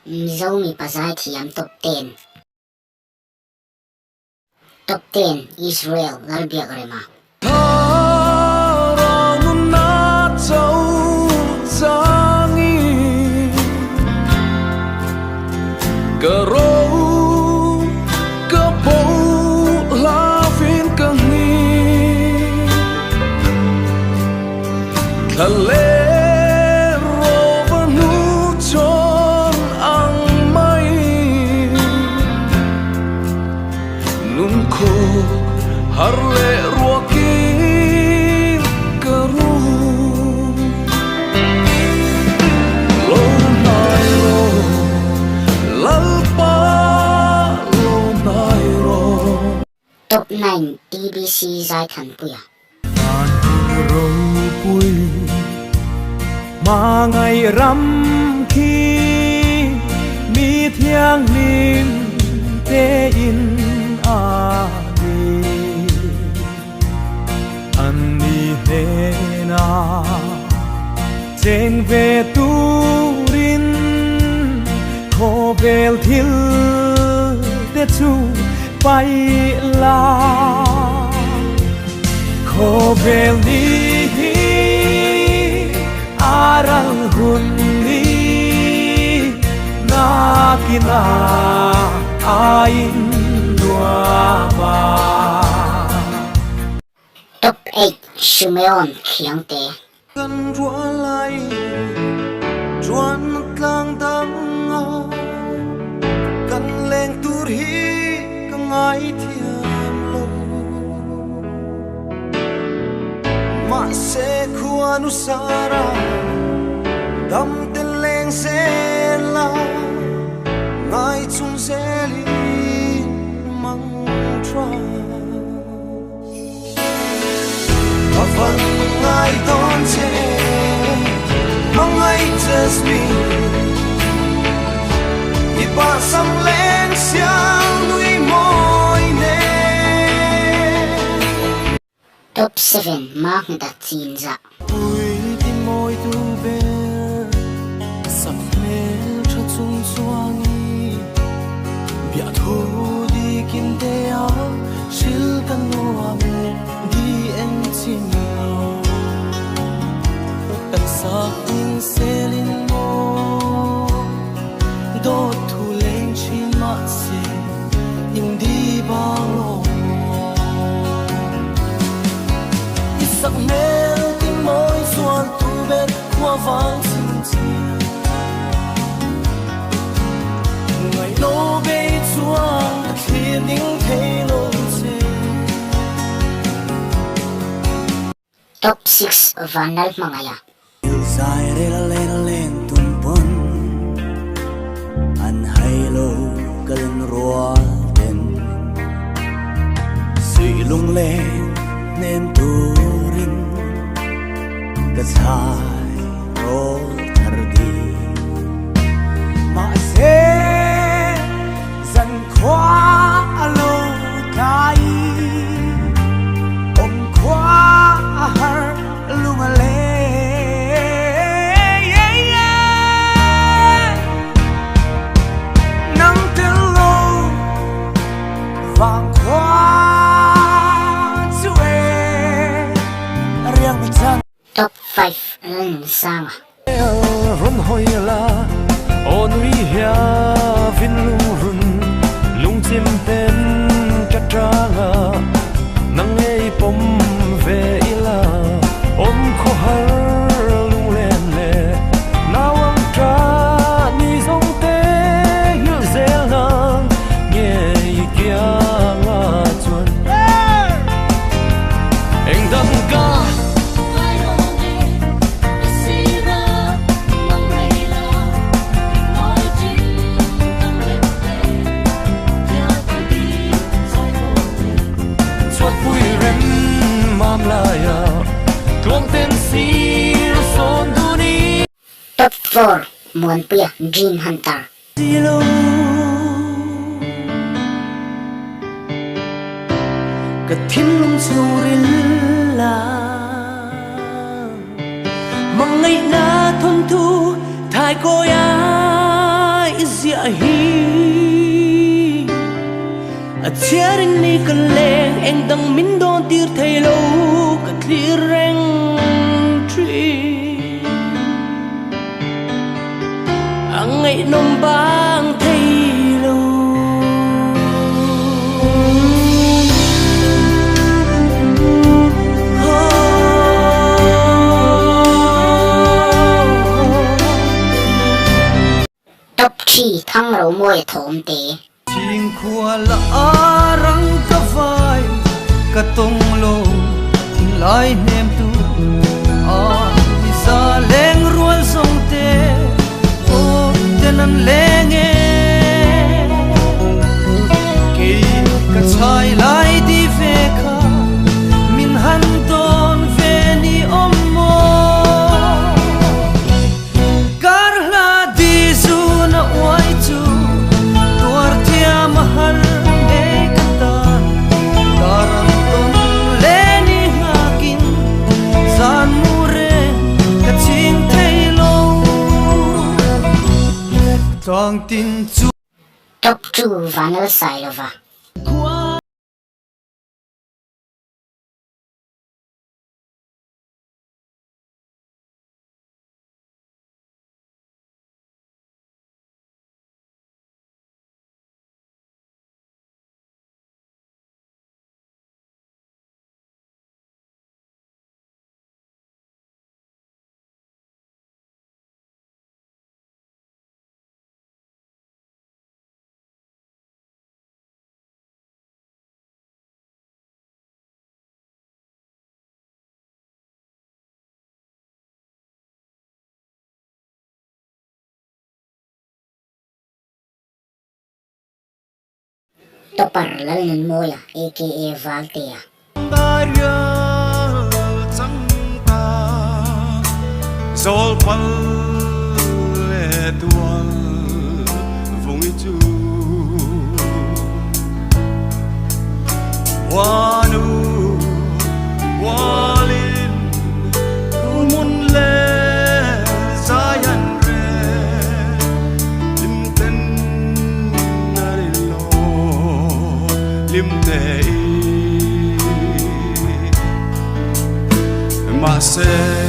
Mizomi Pazai Thiam Top 10. Top 10 Israel Lalbiak Rema. Harle ruakin keru lo nairo lalpa lo nairo. Top 9 TBC Zai Than Puya. Rong pui mà ngày rằm khi mi thiang lim te in a na trên về tu rin khô bèl thil te chu bay la khô bèl ni aral hun ni na kina ain dua ba. Top 8 Shimeon Khiang Te. Kan rua lai chuan tlang dang kan leng tur hi ka ngai thiam lo ma se khuanu sara dam ten leng se la ngai chung zeli mang tra Van ngai don che mangai just me iba sang len siang nui moi ne. Top 7 Mark Da Tinza. Ui ti moi tu be sap me cha chung chuangi bia thu di kim te a shil kan nuam di en chin Sakin selin mo do thu leng chin ma se indi balo isak mel ti moi suan tu bet kwa vang sin chi ngai lo be chuan clean ning thei lo che. Top 6 Vanal Mangaya. Sai rela len tum pon an hailo kalen rual ten sui lung le nem turin ka sai ro thar di ma se zan khwa alo kai om khwa har lung le Top 5 Leng Sanga. Ron hoi la onui hia vin lung run lung chim ten katranga nang ei pom ve ila om kho har lung len le nawang tra ni song te yu zel na nge kia nga chuan eng dang ka Top 4 Muan Puya Dream Hunter. Ka thin lung surin la mangai na thon thu thai ko ya zia hi a chiaring ni kan leng eng dang min don tir thei lo ka thlir reng tri angai nom bang thei lo top chi thăng rau môi thổm tê Chinh khua là răng cả vai cả tông lô thình lại nem tu đi xa lên ruộng sông tê ô tên ăn lên nghe kỳ cả trái lại đi về khá mình hắn tôn về ni ôm mơ cả là đi dù na oai chu mahal e katan daram ton leni hakin zan mure kaching thailo tong tin chu top chu vanal sailova topar lal nin moya aka valtea Daria changta zol pal le tual vongi chu wanu walin mun le zayan re limten narilo limte ma se